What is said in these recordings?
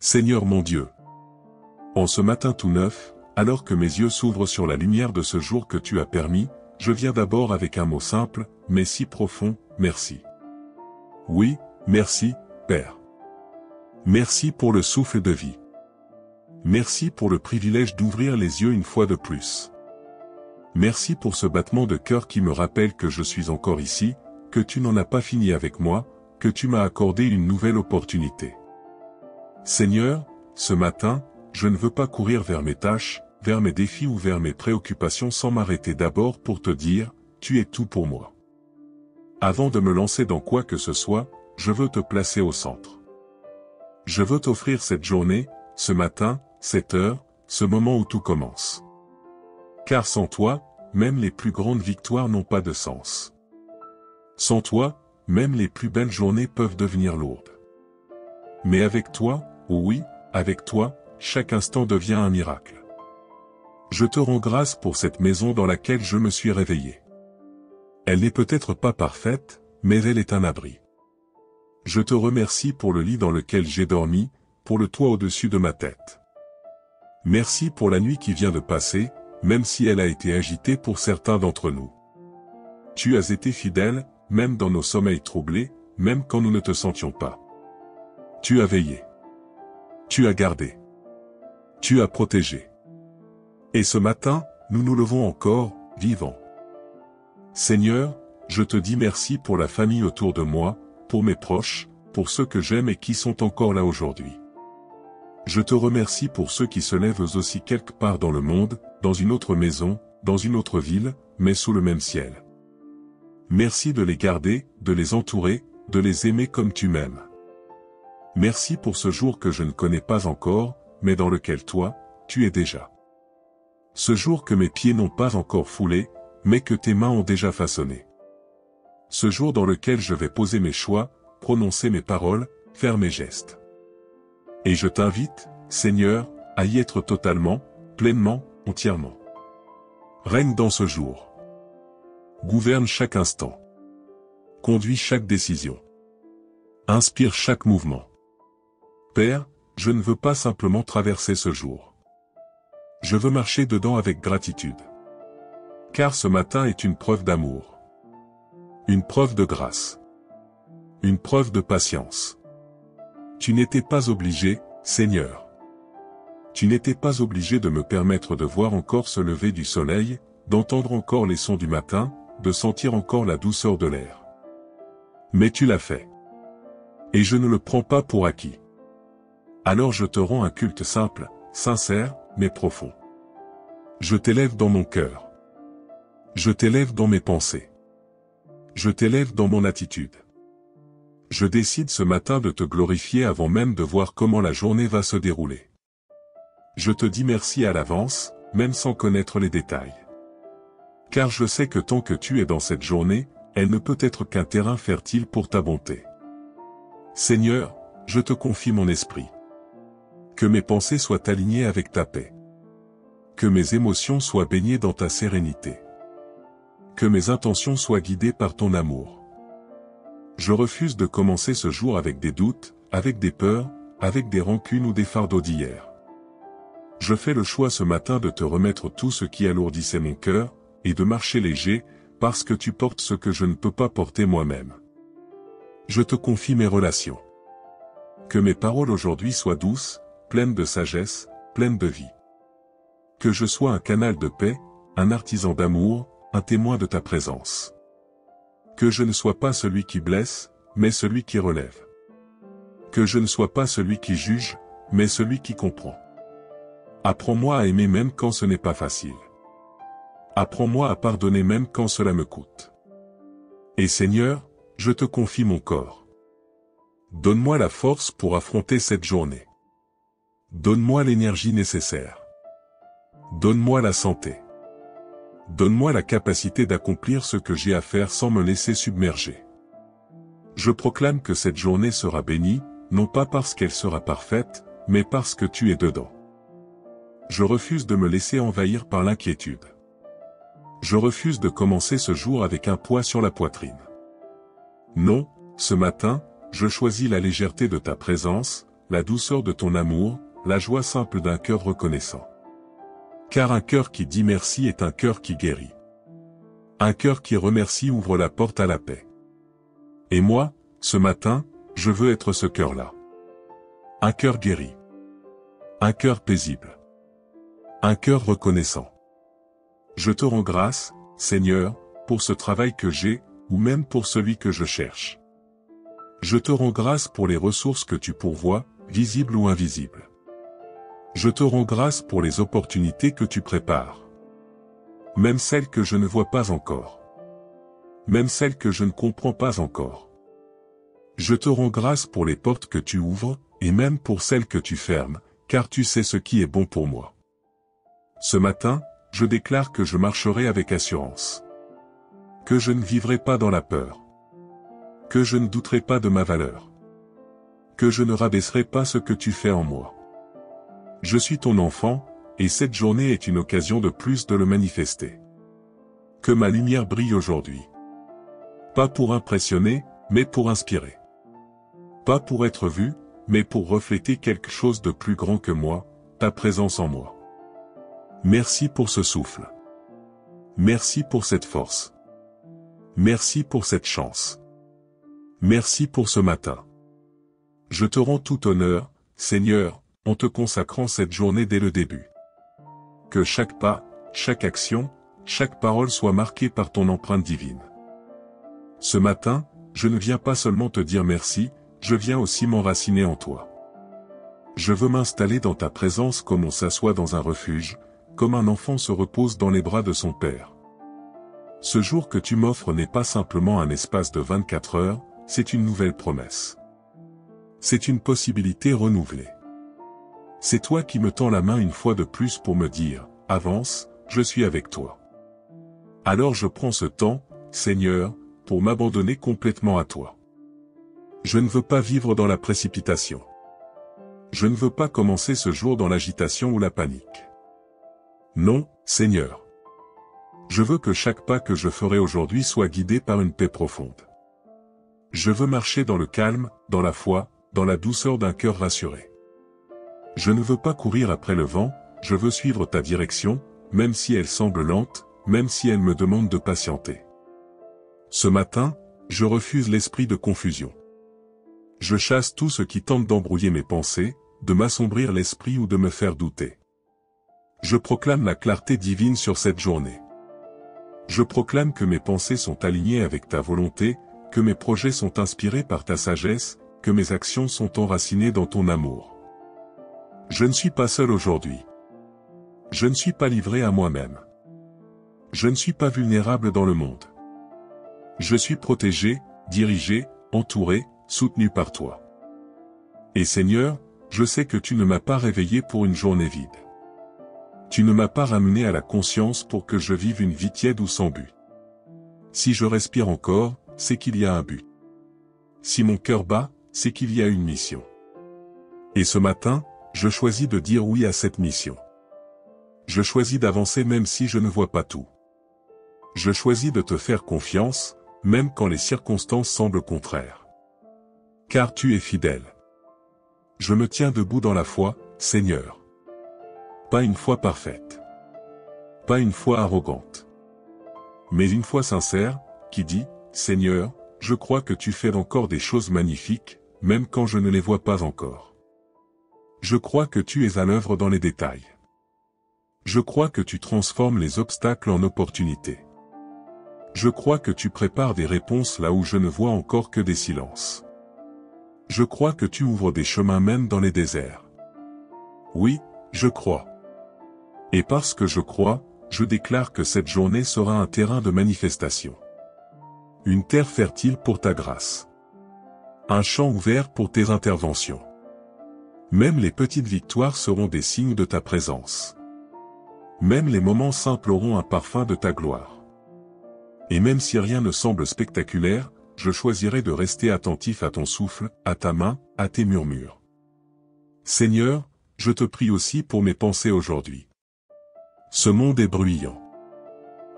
Seigneur mon Dieu. En ce matin tout neuf, alors que mes yeux s'ouvrent sur la lumière de ce jour que tu as permis, je viens d'abord avec un mot simple, mais si profond, merci. Oui, merci, Père. Merci pour le souffle de vie. Merci pour le privilège d'ouvrir les yeux une fois de plus. Merci pour ce battement de cœur qui me rappelle que je suis encore ici, que tu n'en as pas fini avec moi, que tu m'as accordé une nouvelle opportunité. Seigneur, ce matin, je ne veux pas courir vers mes tâches, vers mes défis ou vers mes préoccupations sans m'arrêter d'abord pour te dire, tu es tout pour moi. Avant de me lancer dans quoi que ce soit, je veux te placer au centre. Je veux t'offrir cette journée, ce matin, cette heure, ce moment où tout commence. Car sans toi, même les plus grandes victoires n'ont pas de sens. Sans toi, même les plus belles journées peuvent devenir lourdes. Mais avec toi, oh oui, avec toi, chaque instant devient un miracle. Je te rends grâce pour cette maison dans laquelle je me suis réveillé. Elle n'est peut-être pas parfaite, mais elle est un abri. Je te remercie pour le lit dans lequel j'ai dormi, pour le toit au-dessus de ma tête. Merci pour la nuit qui vient de passer, même si elle a été agitée pour certains d'entre nous. Tu as été fidèle, même dans nos sommeils troublés, même quand nous ne te sentions pas. Tu as veillé. Tu as gardé. Tu as protégé. Et ce matin, nous nous levons encore, vivants. Seigneur, je te dis merci pour la famille autour de moi, pour mes proches, pour ceux que j'aime et qui sont encore là aujourd'hui. Je te remercie pour ceux qui se lèvent aussi quelque part dans le monde, dans une autre maison, dans une autre ville, mais sous le même ciel. Merci de les garder, de les entourer, de les aimer comme tu m'aimes. Merci pour ce jour que je ne connais pas encore, mais dans lequel toi, tu es déjà. Ce jour que mes pieds n'ont pas encore foulé, mais que tes mains ont déjà façonné. Ce jour dans lequel je vais poser mes choix, prononcer mes paroles, faire mes gestes. Et je t'invite, Seigneur, à y être totalement, pleinement, entièrement. Règne dans ce jour. Gouverne chaque instant. Conduis chaque décision. Inspire chaque mouvement. Père, je ne veux pas simplement traverser ce jour. Je veux marcher dedans avec gratitude. Car ce matin est une preuve d'amour. Une preuve de grâce. Une preuve de patience. Tu n'étais pas obligé, Seigneur. Tu n'étais pas obligé de me permettre de voir encore se lever du soleil, d'entendre encore les sons du matin, de sentir encore la douceur de l'air. Mais tu l'as fait. Et je ne le prends pas pour acquis. Alors je te rends un culte simple, sincère, mais profond. Je t'élève dans mon cœur. Je t'élève dans mes pensées. Je t'élève dans mon attitude. Je décide ce matin de te glorifier avant même de voir comment la journée va se dérouler. Je te dis merci à l'avance, même sans connaître les détails. Car je sais que tant que tu es dans cette journée, elle ne peut être qu'un terrain fertile pour ta bonté. Seigneur, je te confie mon esprit. Que mes pensées soient alignées avec ta paix. Que mes émotions soient baignées dans ta sérénité. Que mes intentions soient guidées par ton amour. Je refuse de commencer ce jour avec des doutes, avec des peurs, avec des rancunes ou des fardeaux d'hier. Je fais le choix ce matin de te remettre tout ce qui alourdissait mon cœur, et de marcher léger, parce que tu portes ce que je ne peux pas porter moi-même. Je te confie mes relations. Que mes paroles aujourd'hui soient douces, pleines de sagesse, pleines de vie. Que je sois un canal de paix, un artisan d'amour, un témoin de ta présence. Que je ne sois pas celui qui blesse, mais celui qui relève. Que je ne sois pas celui qui juge, mais celui qui comprend. Apprends-moi à aimer même quand ce n'est pas facile. Apprends-moi à pardonner même quand cela me coûte. Et Seigneur, je te confie mon corps. Donne-moi la force pour affronter cette journée. Donne-moi l'énergie nécessaire. Donne-moi la santé. Donne-moi la capacité d'accomplir ce que j'ai à faire sans me laisser submerger. Je proclame que cette journée sera bénie, non pas parce qu'elle sera parfaite, mais parce que tu es dedans. Je refuse de me laisser envahir par l'inquiétude. Je refuse de commencer ce jour avec un poids sur la poitrine. Non, ce matin, je choisis la légèreté de ta présence, la douceur de ton amour, la joie simple d'un cœur reconnaissant. Car un cœur qui dit merci est un cœur qui guérit. Un cœur qui remercie ouvre la porte à la paix. Et moi, ce matin, je veux être ce cœur-là. Un cœur guéri. Un cœur paisible. Un cœur reconnaissant. Je te rends grâce, Seigneur, pour ce travail que j'ai, ou même pour celui que je cherche. Je te rends grâce pour les ressources que tu pourvois, visibles ou invisibles. Je te rends grâce pour les opportunités que tu prépares. Même celles que je ne vois pas encore. Même celles que je ne comprends pas encore. Je te rends grâce pour les portes que tu ouvres, et même pour celles que tu fermes, car tu sais ce qui est bon pour moi. Ce matin, je déclare que je marcherai avec assurance. Que je ne vivrai pas dans la peur. Que je ne douterai pas de ma valeur. Que je ne rabaisserai pas ce que tu fais en moi. Je suis ton enfant, et cette journée est une occasion de plus de le manifester. Que ma lumière brille aujourd'hui. Pas pour impressionner, mais pour inspirer. Pas pour être vu, mais pour refléter quelque chose de plus grand que moi, ta présence en moi. Merci pour ce souffle. Merci pour cette force. Merci pour cette chance. Merci pour ce matin. Je te rends tout honneur, Seigneur, en te consacrant cette journée dès le début. Que chaque pas, chaque action, chaque parole soit marquée par ton empreinte divine. Ce matin, je ne viens pas seulement te dire merci, je viens aussi m'enraciner en toi. Je veux m'installer dans ta présence comme on s'assoit dans un refuge, comme un enfant se repose dans les bras de son père. Ce jour que tu m'offres n'est pas simplement un espace de 24 heures, c'est une nouvelle promesse. C'est une possibilité renouvelée. C'est toi qui me tends la main une fois de plus pour me dire, avance, je suis avec toi. Alors je prends ce temps, Seigneur, pour m'abandonner complètement à toi. Je ne veux pas vivre dans la précipitation. Je ne veux pas commencer ce jour dans l'agitation ou la panique. Non, Seigneur. Je veux que chaque pas que je ferai aujourd'hui soit guidé par une paix profonde. Je veux marcher dans le calme, dans la foi, dans la douceur d'un cœur rassuré. Je ne veux pas courir après le vent, je veux suivre ta direction, même si elle semble lente, même si elle me demande de patienter. Ce matin, je refuse l'esprit de confusion. Je chasse tout ce qui tente d'embrouiller mes pensées, de m'assombrir l'esprit ou de me faire douter. Je proclame la clarté divine sur cette journée. Je proclame que mes pensées sont alignées avec ta volonté, que mes projets sont inspirés par ta sagesse, que mes actions sont enracinées dans ton amour. Je ne suis pas seul aujourd'hui. Je ne suis pas livré à moi-même. Je ne suis pas vulnérable dans le monde. Je suis protégé, dirigé, entouré, soutenu par toi. Et Seigneur, je sais que tu ne m'as pas réveillé pour une journée vide. Tu ne m'as pas ramené à la conscience pour que je vive une vie tiède ou sans but. Si je respire encore, c'est qu'il y a un but. Si mon cœur bat, c'est qu'il y a une mission. Et ce matin, je choisis de dire oui à cette mission. Je choisis d'avancer même si je ne vois pas tout. Je choisis de te faire confiance, même quand les circonstances semblent contraires. Car tu es fidèle. Je me tiens debout dans la foi, Seigneur. Pas une foi parfaite. Pas une foi arrogante. Mais une foi sincère, qui dit, Seigneur, je crois que tu fais encore des choses magnifiques, même quand je ne les vois pas encore. Je crois que tu es à l'œuvre dans les détails. Je crois que tu transformes les obstacles en opportunités. Je crois que tu prépares des réponses là où je ne vois encore que des silences. Je crois que tu ouvres des chemins même dans les déserts. Oui, je crois. Et parce que je crois, je déclare que cette journée sera un terrain de manifestation. Une terre fertile pour ta grâce. Un champ ouvert pour tes interventions. Même les petites victoires seront des signes de ta présence. Même les moments simples auront un parfum de ta gloire. Et même si rien ne semble spectaculaire, je choisirai de rester attentif à ton souffle, à ta main, à tes murmures. Seigneur, je te prie aussi pour mes pensées aujourd'hui. Ce monde est bruyant.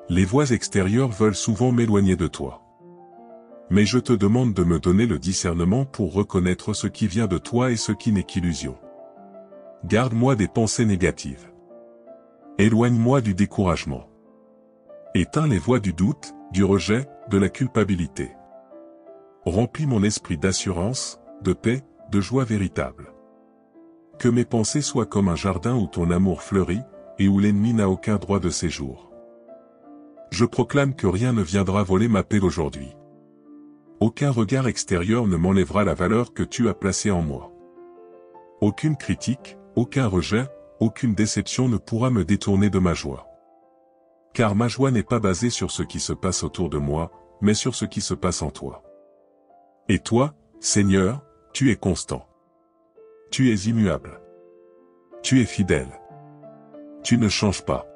Les voix extérieures veulent souvent m'éloigner de toi. Mais je te demande de me donner le discernement pour reconnaître ce qui vient de toi et ce qui n'est qu'illusion. Garde-moi des pensées négatives. Éloigne-moi du découragement. Éteins les voix du doute, du rejet, de la culpabilité. Remplis mon esprit d'assurance, de paix, de joie véritable. Que mes pensées soient comme un jardin où ton amour fleurit, et où l'ennemi n'a aucun droit de séjour. Je proclame que rien ne viendra voler ma paix aujourd'hui. Aucun regard extérieur ne m'enlèvera la valeur que tu as placée en moi. Aucune critique, aucun rejet, aucune déception ne pourra me détourner de ma joie. Car ma joie n'est pas basée sur ce qui se passe autour de moi, mais sur ce qui se passe en toi. Et toi, Seigneur, tu es constant. Tu es immuable. Tu es fidèle. Tu ne changes pas.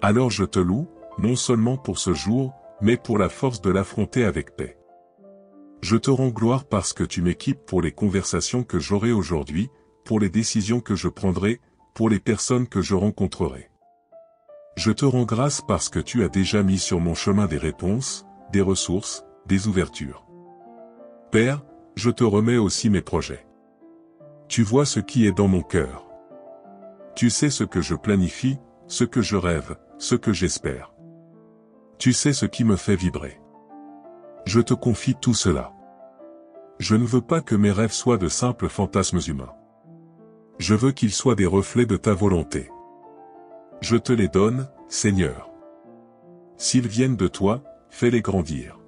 Alors je te loue, non seulement pour ce jour, mais pour la force de l'affronter avec paix. Je te rends gloire parce que tu m'équipes pour les conversations que j'aurai aujourd'hui, pour les décisions que je prendrai, pour les personnes que je rencontrerai. Je te rends grâce parce que tu as déjà mis sur mon chemin des réponses, des ressources, des ouvertures. Père, je te remets aussi mes projets. Tu vois ce qui est dans mon cœur. Tu sais ce que je planifie, ce que je rêve, ce que j'espère. Tu sais ce qui me fait vibrer. Je te confie tout cela. Je ne veux pas que mes rêves soient de simples fantasmes humains. Je veux qu'ils soient des reflets de ta volonté. Je te les donne, Seigneur. S'ils viennent de toi, fais-les grandir.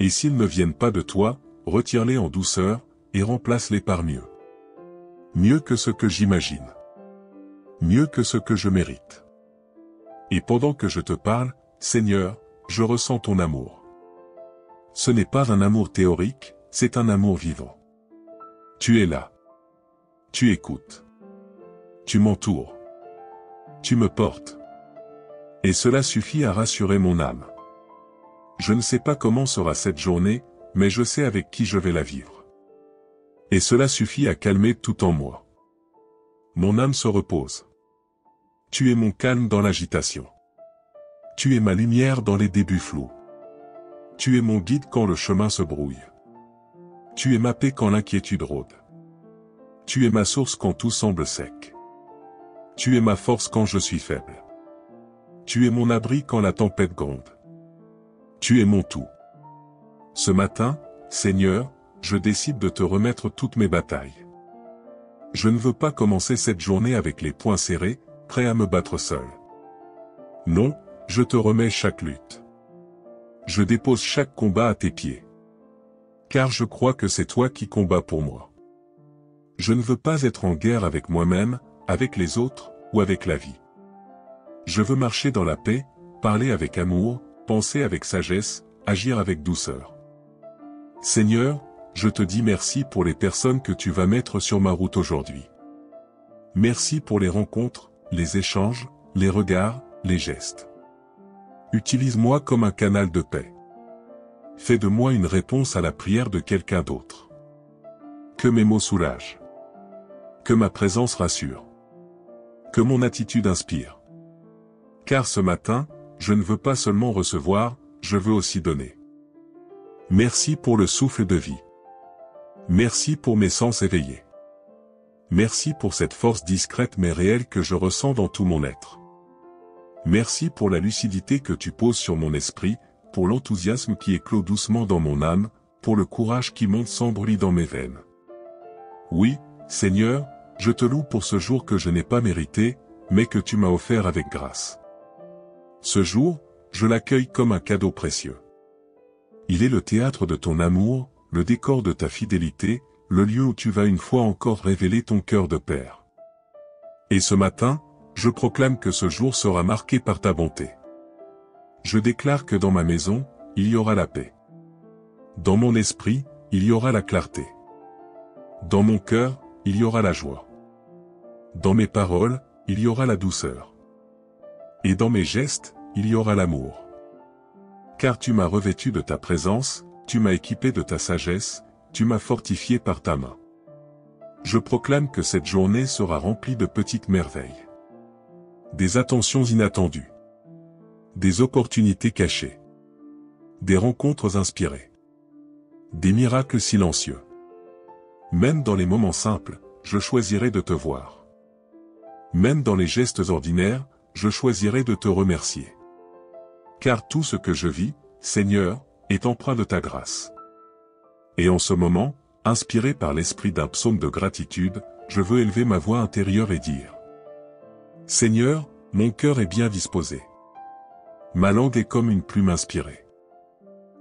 Et s'ils ne viennent pas de toi, retire-les en douceur, et remplace-les par mieux. Mieux que ce que j'imagine. Mieux que ce que je mérite. Et pendant que je te parle, Seigneur, je ressens ton amour. Ce n'est pas un amour théorique, c'est un amour vivant. Tu es là. Tu écoutes. Tu m'entoures. Tu me portes. Et cela suffit à rassurer mon âme. Je ne sais pas comment sera cette journée, mais je sais avec qui je vais la vivre. Et cela suffit à calmer tout en moi. Mon âme se repose. Tu es mon calme dans l'agitation. Tu es ma lumière dans les débuts flous. Tu es mon guide quand le chemin se brouille. Tu es ma paix quand l'inquiétude rôde. Tu es ma source quand tout semble sec. Tu es ma force quand je suis faible. Tu es mon abri quand la tempête gronde. Tu es mon tout. Ce matin, Seigneur, je décide de te remettre toutes mes batailles. Je ne veux pas commencer cette journée avec les poings serrés, prêt à me battre seul. Non, je te remets chaque lutte. Je dépose chaque combat à tes pieds. Car je crois que c'est toi qui combats pour moi. Je ne veux pas être en guerre avec moi-même, avec les autres, ou avec la vie. Je veux marcher dans la paix, parler avec amour, penser avec sagesse, agir avec douceur. Seigneur, je te dis merci pour les personnes que tu vas mettre sur ma route aujourd'hui. Merci pour les rencontres, les échanges, les regards, les gestes. Utilise-moi comme un canal de paix. Fais de moi une réponse à la prière de quelqu'un d'autre. Que mes mots soulagent. Que ma présence rassure. Que mon attitude inspire. Car ce matin, je ne veux pas seulement recevoir, je veux aussi donner. Merci pour le souffle de vie. Merci pour mes sens éveillés. Merci pour cette force discrète mais réelle que je ressens dans tout mon être. Merci pour la lucidité que tu poses sur mon esprit, pour l'enthousiasme qui éclot doucement dans mon âme, pour le courage qui monte sans bruit dans mes veines. Oui, Seigneur, je te loue pour ce jour que je n'ai pas mérité, mais que tu m'as offert avec grâce. Ce jour, je l'accueille comme un cadeau précieux. Il est le théâtre de ton amour, le décor de ta fidélité, le lieu où tu vas une fois encore révéler ton cœur de père. Et ce matin, je proclame que ce jour sera marqué par ta bonté. Je déclare que dans ma maison, il y aura la paix. Dans mon esprit, il y aura la clarté. Dans mon cœur, il y aura la joie. Dans mes paroles, il y aura la douceur. Et dans mes gestes, il y aura l'amour. Car tu m'as revêtu de ta présence, tu m'as équipé de ta sagesse, tu m'as fortifié par ta main. Je proclame que cette journée sera remplie de petites merveilles. Des attentions inattendues. Des opportunités cachées. des rencontres inspirées. Des miracles silencieux. Même dans les moments simples, je choisirai de te voir. Même dans les gestes ordinaires, je choisirai de te remercier. Car tout ce que je vis, Seigneur, est empreint de ta grâce. Et en ce moment, inspiré par l'esprit d'un psaume de gratitude, je veux élever ma voix intérieure et dire: Seigneur, mon cœur est bien disposé. Ma langue est comme une plume inspirée.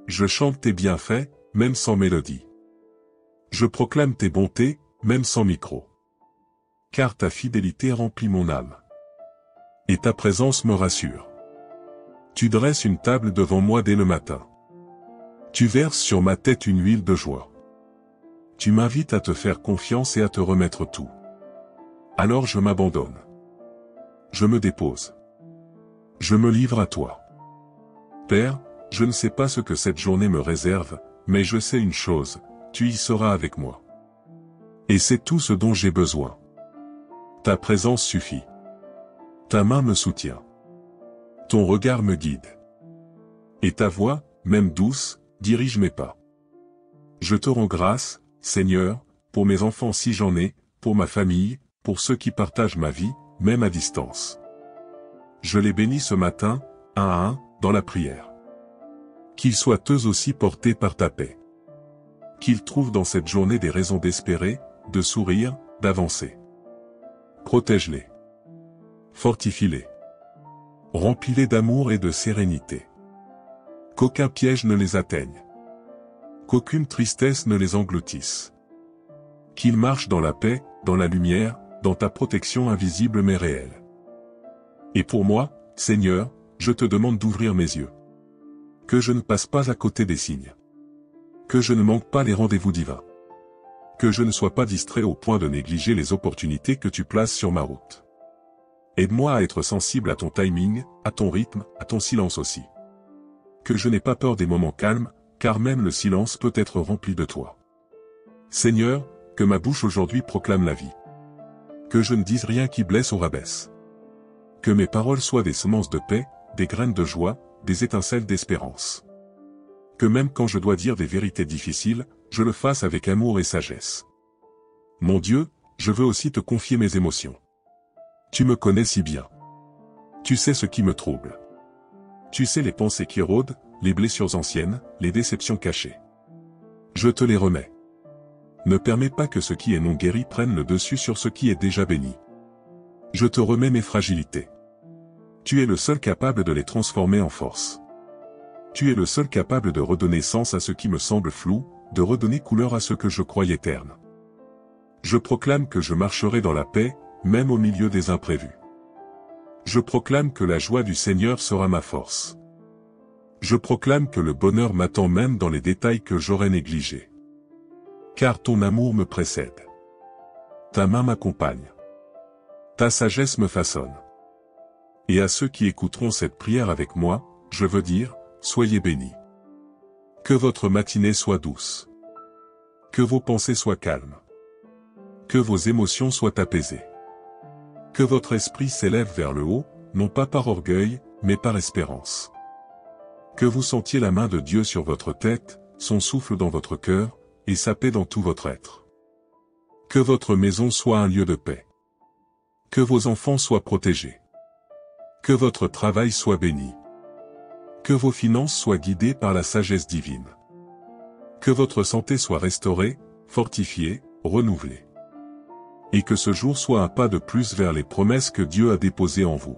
Je chante tes bienfaits, même sans mélodie. Je proclame tes bontés, même sans micro. Car ta fidélité remplit mon âme. Et ta présence me rassure. Tu dresses une table devant moi dès le matin. Tu verses sur ma tête une huile de joie. Tu m'invites à te faire confiance et à te remettre tout. Alors je m'abandonne. Je me dépose. Je me livre à toi. Père, je ne sais pas ce que cette journée me réserve, mais je sais une chose, tu y seras avec moi. Et c'est tout ce dont j'ai besoin. Ta présence suffit. Ta main me soutient. Ton regard me guide. Et ta voix, même douce, dirige mes pas. Je te rends grâce, Seigneur, pour mes enfants si j'en ai, pour ma famille, pour ceux qui partagent ma vie, même à distance. Je les bénis ce matin, un à un, dans la prière. Qu'ils soient eux aussi portés par ta paix. Qu'ils trouvent dans cette journée des raisons d'espérer, de sourire, d'avancer. Protège-les. Fortifie-les. Remplis-les d'amour et de sérénité. Qu'aucun piège ne les atteigne. Qu'aucune tristesse ne les engloutisse. Qu'ils marchent dans la paix, dans la lumière, dans ta protection invisible mais réelle. Et pour moi, Seigneur, je te demande d'ouvrir mes yeux. Que je ne passe pas à côté des signes. Que je ne manque pas les rendez-vous divins. Que je ne sois pas distrait au point de négliger les opportunités que tu places sur ma route. Aide-moi à être sensible à ton timing, à ton rythme, à ton silence aussi. Que je n'ai pas peur des moments calmes, car même le silence peut être rempli de toi. Seigneur, que ma bouche aujourd'hui proclame la vie. Que je ne dise rien qui blesse ou rabaisse. Que mes paroles soient des semences de paix, des graines de joie, des étincelles d'espérance. Que même quand je dois dire des vérités difficiles, je le fasse avec amour et sagesse. Mon Dieu, je veux aussi te confier mes émotions. Tu me connais si bien. Tu sais ce qui me trouble. Tu sais les pensées qui rôdent, les blessures anciennes, les déceptions cachées. Je te les remets. Ne permets pas que ce qui est non guéri prenne le dessus sur ce qui est déjà béni. Je te remets mes fragilités. Tu es le seul capable de les transformer en force. Tu es le seul capable de redonner sens à ce qui me semble flou, de redonner couleur à ce que je croyais terne. Je proclame que je marcherai dans la paix, même au milieu des imprévus. Je proclame que la joie du Seigneur sera ma force. Je proclame que le bonheur m'attend même dans les détails que j'aurais négligés. Car ton amour me précède. Ta main m'accompagne. Ta sagesse me façonne. Et à ceux qui écouteront cette prière avec moi, je veux dire, soyez bénis. Que votre matinée soit douce. Que vos pensées soient calmes. Que vos émotions soient apaisées. Que votre esprit s'élève vers le haut, non pas par orgueil, mais par espérance. Que vous sentiez la main de Dieu sur votre tête, son souffle dans votre cœur, et sa paix dans tout votre être. Que votre maison soit un lieu de paix. Que vos enfants soient protégés. Que votre travail soit béni. Que vos finances soient guidées par la sagesse divine. Que votre santé soit restaurée, fortifiée, renouvelée. Et que ce jour soit un pas de plus vers les promesses que Dieu a déposées en vous.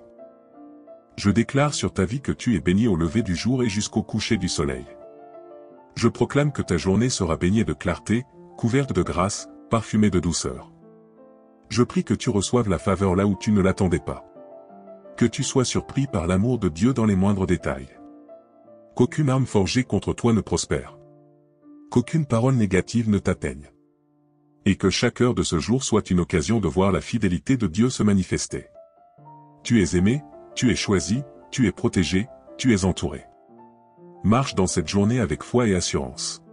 Je déclare sur ta vie que tu es béni au lever du jour et jusqu'au coucher du soleil. Je proclame que ta journée sera baignée de clarté, couverte de grâce, parfumée de douceur. Je prie que tu reçoives la faveur là où tu ne l'attendais pas. Que tu sois surpris par l'amour de Dieu dans les moindres détails. Qu'aucune arme forgée contre toi ne prospère. Qu'aucune parole négative ne t'atteigne. Et que chaque heure de ce jour soit une occasion de voir la fidélité de Dieu se manifester. Tu es aimé, tu es choisi, tu es protégé, tu es entouré. Marche dans cette journée avec foi et assurance.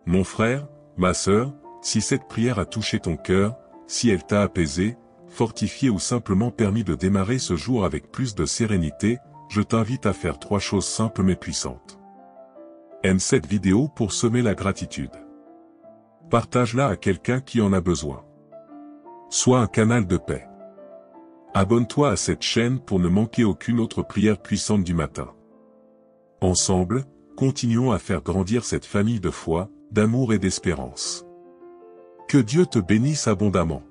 Mon frère, ma sœur, si cette prière a touché ton cœur, si elle t'a apaisé, fortifié ou simplement permis de démarrer ce jour avec plus de sérénité, je t'invite à faire 3 choses simples mais puissantes. Aime cette vidéo pour semer la gratitude. Partage-la à quelqu'un qui en a besoin. Sois un canal de paix. Abonne-toi à cette chaîne pour ne manquer aucune autre prière puissante du matin. Ensemble, continuons à faire grandir cette famille de foi, d'amour et d'espérance. Que Dieu te bénisse abondamment.